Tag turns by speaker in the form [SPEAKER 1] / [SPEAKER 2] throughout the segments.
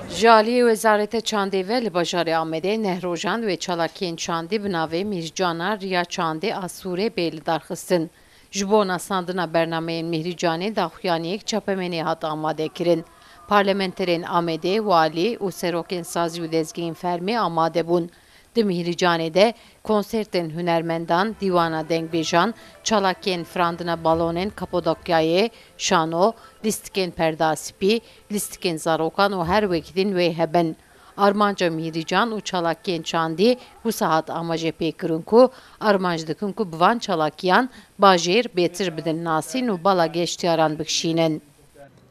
[SPEAKER 1] Jaliye Wezareta Çandê ve li bajarê Amedê Nehrojan ve Çalakiyên Çandî bi navê Mîrcana Riya Çandê a Sûrê bê li darxistin. Ji bo nasandina bernameyên Mîrcanê daxuyaniyek çapemenê hat amadekirin. Parlamenterên Amedê, walî û serokên sazî û dezgehên fermî amade bûn. Di Mîrcanê de konsertên hunermendan, dîwana dengbêjan, çalakiyên firandina balonên Kapadokyayê, şano, lîstikên perdasîpî, lîstikên zarokan û her wekî din wê hebin. Armanca Mîrcan û çalakiyên Çandî wisa hat amajê pêkirin ku armanc dikin ku bi van çalakiyan bajêr bêtir bidin nasîn û bala geştyaran bikişînin.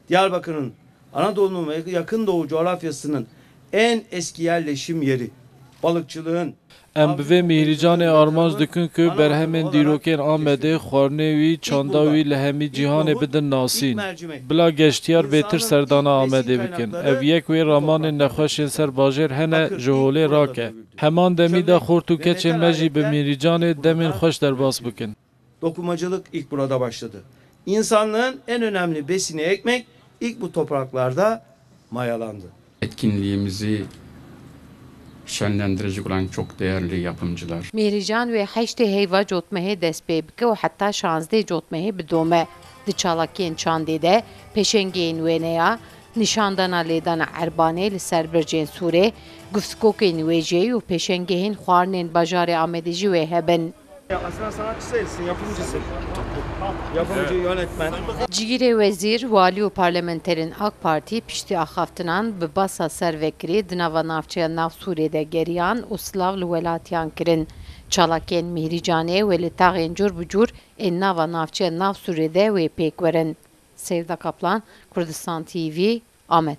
[SPEAKER 2] Diyarbakır'ın, Anadolu'nun ve yakın doğu coğrafyasının en eski yerleşim yeri. Balıkçılığın.
[SPEAKER 3] Em bi vê Mîrcanê armanc dikin ku berhemên dîrokên Amedê xwarinê wî, çanda wî li hemî cîhanê bidin nasîn. Bila geştyar bêtir serdana Amedê bikin. Ev yek wê ramanên nexweşên ser bajêr hene ji holê rake. Heman demî de xort û keçên me jî bi Mîrcanê demên xweş derbas bikin.
[SPEAKER 2] Dokumacılık ilk burada başladı. İnsanlığın en önemli besini ekmek ilk bu topraklarda mayalandı.
[SPEAKER 4] Etkinliğimizi şenlendirecek olan çok değerli yapımcılar.
[SPEAKER 1] Mîrcan ve heştê heyva cotmehê dest pê bike û heta 16 cotmehê bidome. Di çalakiyên Çandê de pêşengeyên wêneya, nîşandana lêdana Erbanê li ser bircên Sûrê, guftgokên wêjeyî û pêşengehên xwarinên bajarê Amedê jî wê hebin.
[SPEAKER 2] Aslında sanatçı sayılsın, yapımcısın. Yapımcı, yönetmen.
[SPEAKER 1] Cigîrê Wezîr, walî û parlamenterên AK Partî piştî axaftinan bi basa servekirî di nava navçeya Nav Sûrê de geriyan û silav li welatiyan kirin. Çalakiyên Mîrcanê wê li taxên cur bi cur ên nava navçeya Nav Sûrê de wê pêk werin. Sevda Kaplan, Kurdistan TV, Amed.